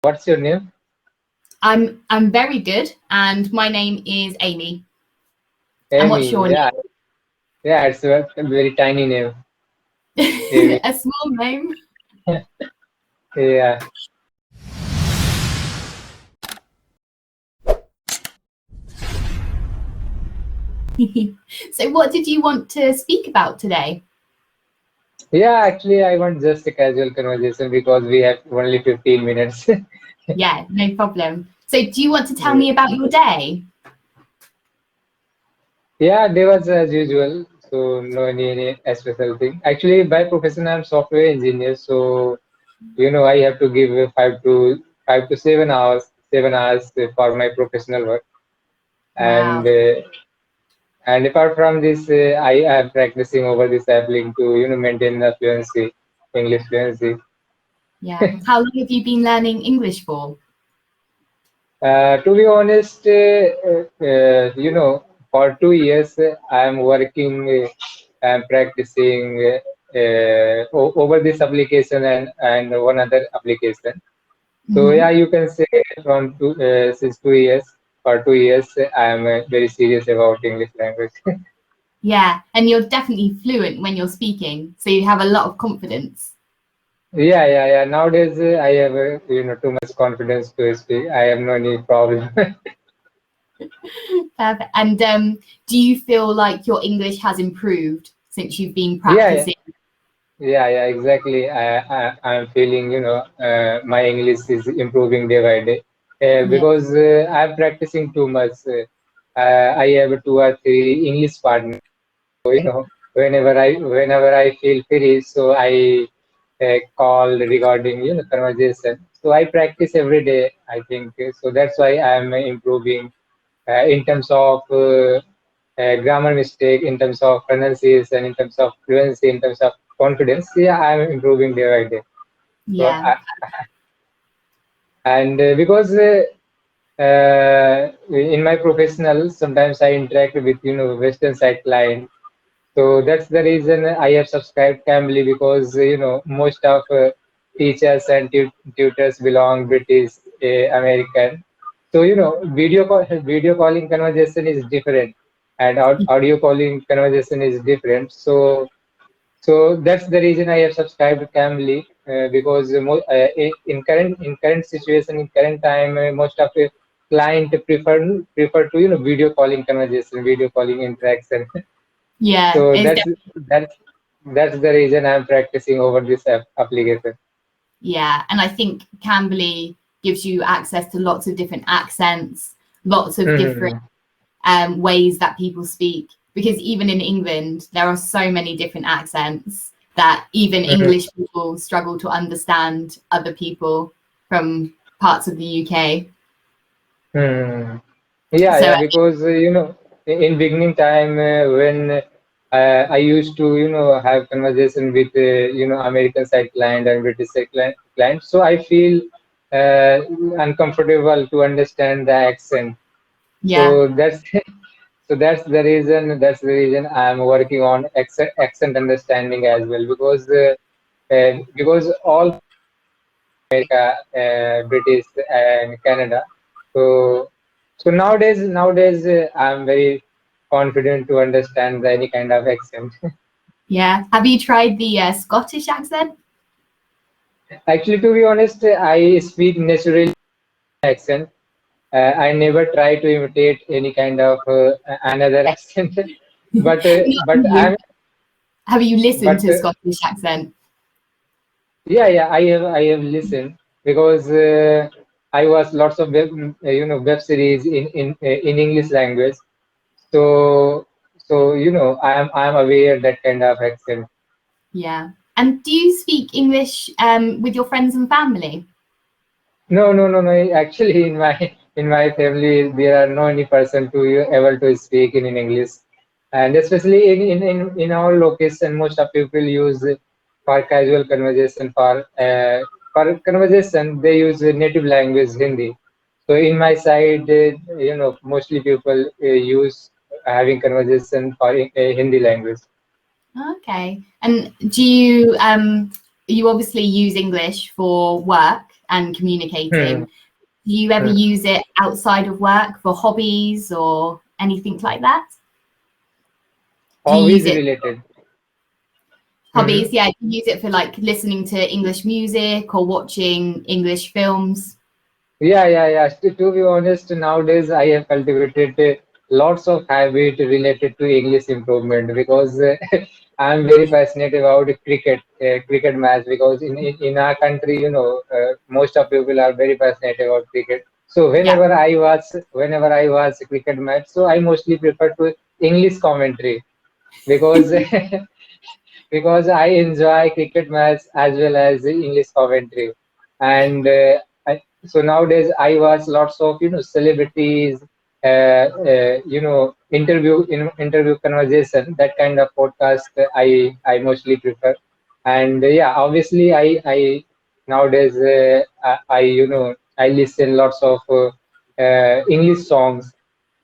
What's your name? I'm very good, and my name is Amy. And what's Amy. your Yeah, yeah. It's a very tiny name. name? Amy. A small name. Yeah. So, what did you want to speak about today? Yeah. Actually, I want just a casual conversation because we have only 15 minutes. Yeah, no problem. So, do you want to tell Yeah. me about your day? Yeah, there was as usual. So no any special thing. Actually, by profession, I'm software engineer. So I have to give 5 to 7 hours for my professional work. And Wow. and apart from this, I am practicing over this app link to maintain the fluency, English fluency. Yeah. How long have you been learning English for? To be honest, for 2 years I'm working, I'm practicing over this application and one other application. So Hmm. yeah, you can say from since 2 years, for 2 years I am very serious about English language. Yeah, and you're definitely fluent when you're speaking, so you have a lot of confidence. Yeah. Nowadays I have too much confidence to speak. I have no any problem. Perfect. And do you feel like your English has improved since you've been Yeah, practicing? yeah, exactly. I'm feeling, my English is improving day by day Yeah. because I'm practicing too much. I have two or three English partners. So, whenever I feel free, so I call regarding, conversation. So I practice every day, I think. So that's why I'm improving in terms of grammar mistake, in terms of pronunciation, in terms of fluency, in terms of confidence. Yeah, I'm improving day by day. So Yeah. and because in my professional, sometimes I interact with Western side client. So that's the reason I have subscribed Cambly because most of teachers and tutors belong British, American. So video calling conversation is different, and audio calling conversation is different. So that's the reason I have subscribed to Cambly because in current situation, in current time, most of the client prefer to video calling conversation, video calling interaction. Yeah. So It's that's the reason I'm practicing over this application. Yeah, and I think Cambly gives you access to lots of different accents, lots of different Mhm. ways that people speak. Because even in England, there are so many different accents that even Mhm. English people struggle to understand other people from parts of the UK. Hmm. Yeah, So because in beginning time when I used to have conversation with American side client and British side client, so I feel uh, uncomfortable to understand the accent. yeah, So that's so that's the reason I'm working on accent understanding as well because all America, British, and Canada. So, so nowadays, I'm very confident to understand any kind of accent. yeah. Have you tried the Scottish accent? Actually, to be honest, I speak naturally accent. I never try to imitate any kind of another accent. Not But you. I'm Have you listened but to Scottish accent? yeah, I have listened because I watch lots of web series in English language. So I'm aware that kind of accent. Yeah. And do you speak English with your friends and family? No. Actually, in my family, there are no any person to able to speak in English, and especially in our location, most of people use for casual conversation for conversation they use native language Hindi. So in my side, mostly people use having conversation for Hindi language. Okay. And do you obviously use English for work? and Hmm. communicating. Do you ever Hmm. use it outside of work for hobbies or anything like that? Do you use Hobbies it related. hobbies? Yeah, do you use it for like listening to English music or watching English films? Yeah, yeah, yeah. To be honest, nowadays I have cultivated lots of habit related to English improvement because I'm very passionate about cricket match because in our country, most of people are very passionate about cricket. So Yeah. whenever I watch cricket match, so I mostly prefer to English commentary because because I enjoy cricket match as well as the English commentary. And so nowadays I watch lots of celebrities, interview conversation. That kind of podcast I mostly prefer. And yeah, obviously I nowadays I listen lots of English songs.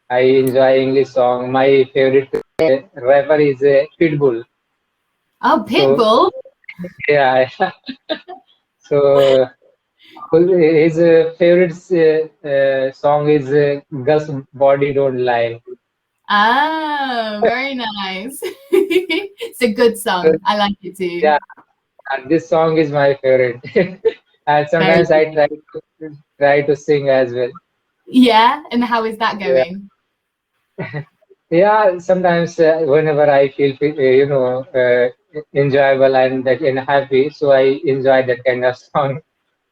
I enjoy English song. My favorite rapper is Pitbull. Oh, So Pitbull. yeah, so his favorite song is Gus Body Don't Lie. Ah, very nice. It's a good So song. I like it too. yeah, and this song is my favorite. And Very sometimes I good. try to sing as well. Yeah, and how is that Yeah, going? yeah. Sometimes whenever I feel enjoyable and happy, so I enjoy that kind of song.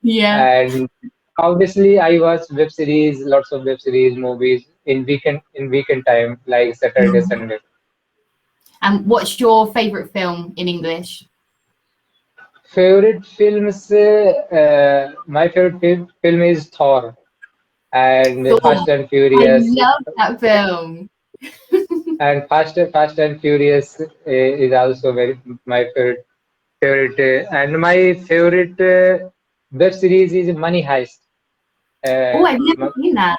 Yeah. And obviously, I watch web series, lots of web series, movies in weekend time, like Saturday, Mm. Sunday. And what's your favorite film in English? Favorite films? My favorite film is Thor and Thor. Fast and I Furious. love that film. And Fast and Furious is also very my favorite. And my favorite web series is Money Heist. Oh, Uh, I've never m- seen that.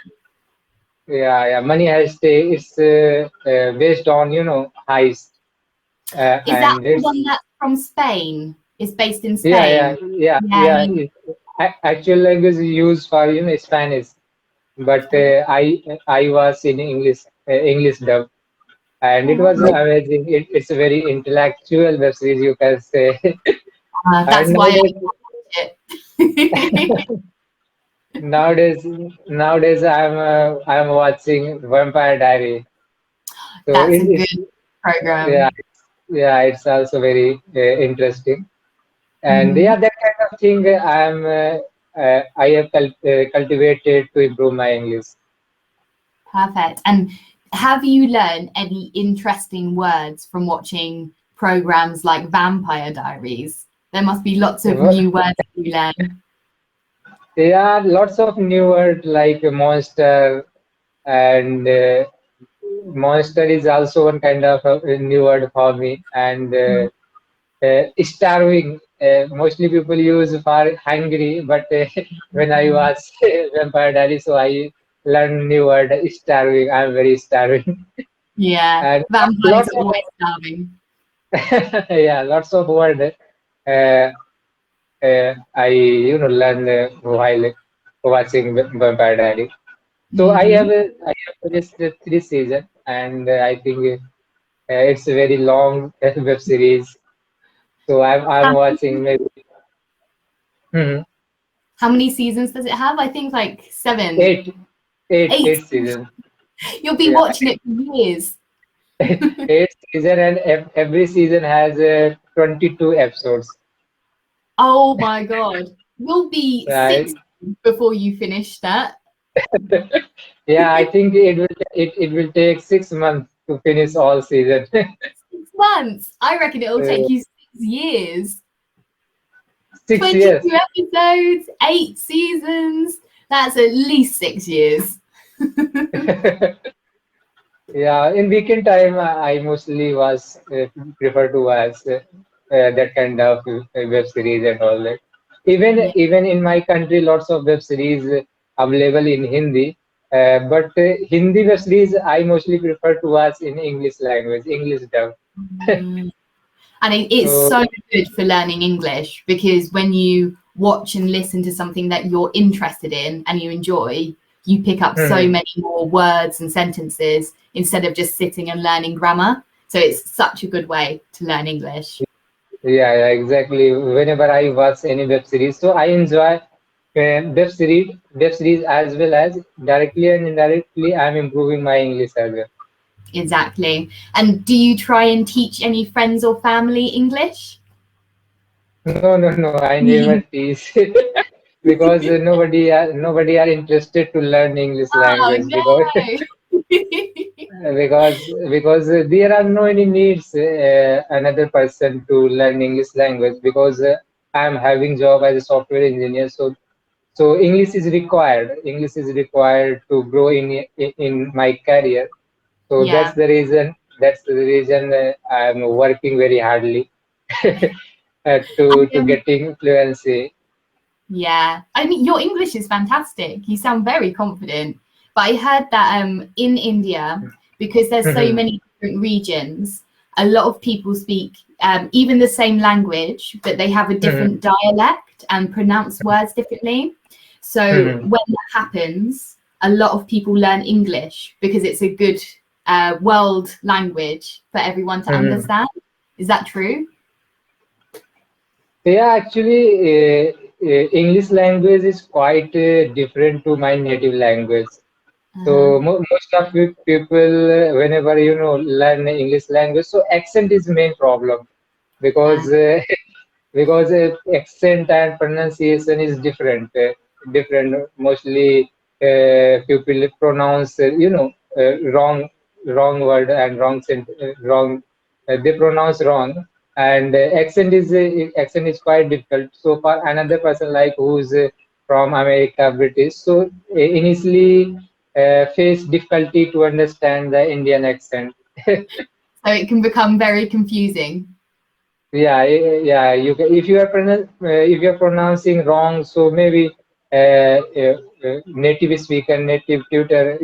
yeah, yeah, Money Heist. It's based on heist, Is that and the it's one that's from Spain? It's based in yeah, yeah, Spain. yeah, Yeah. yeah. Actual language is used for Spanish, but I was in English dub, and Oh, it was nice. amazing. It's a very intellectual web series, you can say. That's And why I watch it. nowadays, nowadays I'm watching Vampire Diary. So That's a it's good yeah, program. yeah, it's also very interesting. And Mhm. yeah, that kind of thing I have cultivated to improve my English. Perfect. And have you learned any interesting words from watching programs like Vampire Diaries? There must be lots of new words you learn. Yeah, lots of new word like monster and monster is also one kind of a new word for me. And starving, mostly people use for hungry, but when I was Vampire Diary, so I learned new word starving. I'm very starving. Yeah, And vampires lots are of always starving. yeah, lots of word I learned while watching Vampire Diary. So Hmm. I have finished the three season, and I think it's a very long web series. So I'm How, watching maybe mhm, how many seasons does it have? I think like seven, eight, eight, eight. eight seasons. You'll be Yeah, watching it for years. eight season, and every season has 22 episodes. Oh my God. You'll be Yeah, 60 before you finish that. yeah. I think it will take 6 months to finish all season. 6 months. I reckon it'll Uh, take you 6 years. 6 years. 22 episodes, 8 seasons. That's at least 6 years. Yeah, in weekend time, I mostly was prefer to watch that kind of web series and all that. Even Yeah. even in my country, lots of web series available in Hindi. But Hindi web series I mostly prefer to watch in English language, English dub. Mm. And it's So so good for learning English because when you watch and listen to something that you're interested in and you enjoy, you pick up so Hmm. many more words and sentences instead of just sitting and learning grammar. So it's such a good way to learn English. Yeah, exactly. Whenever I watch any web series, so I enjoy web series as well as directly and indirectly, I'm improving my English as well. Exactly. And do you try and teach any friends or family English? No, no, no. I never teach because nobody are interested to learn English Oh language because no. there are no any needs another person to learn English language because I'm having job as a software engineer. So English is required to grow in my career. So Yeah. that's the reason I'm working very hardly to Um, getting fluency. yeah. I mean, your English is fantastic. You sound very confident. But I heard that in India, because there's so Mhm, many different regions, a lot of people speak even the same language, but they have a mhm, different dialect and pronounce words differently. So mhm, when that happens, a lot of people learn English because it's a good world language for everyone to mhm. understand. Is that true? Yeah, actually, English language is quite different to my native language. Uh-huh. So most of you people, whenever learn English language, so accent is main problem Uh, because accent and pronunciation is different. Mostly people pronounce wrong word and wrong. They pronounce wrong, and accent is quite difficult. So for another person like who's from America, British, so initially face difficulty to understand the Indian accent. so it can become very confusing. Yeah, yeah. If you are pronouncing wrong, so maybe native speaker, native tutor,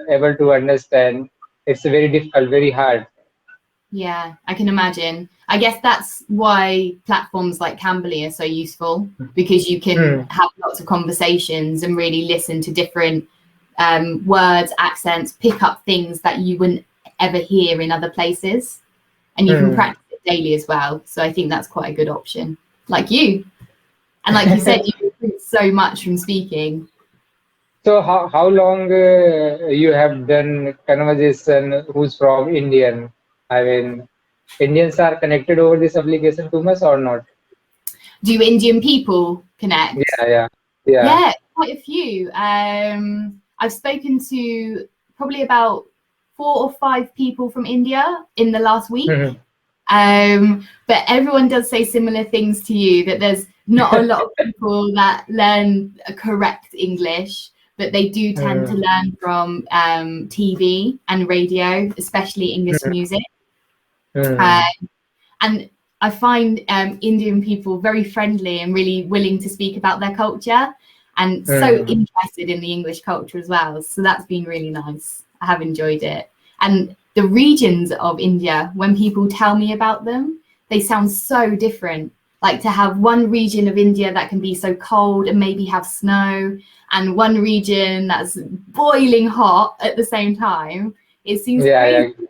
able to understand. It's very difficult, very hard. Yeah, I can imagine. I guess that's why platforms like Cambly are so useful because you can Hmm, have lots of conversations and really listen to different words, accents, pick up things that you wouldn't ever hear in other places. And you can hmm. practice it daily as well. So I think that's quite a good option. Like you. And like you said, you improve so much from speaking. So how long you have done conversation? Who's from Indian? I mean, Indians are connected over this application too much or not? Do Indian people connect? Yeah, yeah, yeah. Yeah, quite a few. I've spoken to probably about 4 or 5 people from India in the last week. Mhm. But everyone does say similar things to you that there's not a lot of people that learn a correct English, but they do tend to Mhm. learn from TV and radio, especially English Mhm. music. Uh, Mhm. and I find Indian people very friendly and really willing to speak about their culture and so Mhm. interested in the English culture as well. So that's been really nice. I have enjoyed it. And the regions of India, when people tell me about them, they sound so different. Like to have one region of India that can be so cold and maybe have snow, and one region that's boiling hot at the same time. It seems Yeah, yeah. crazy.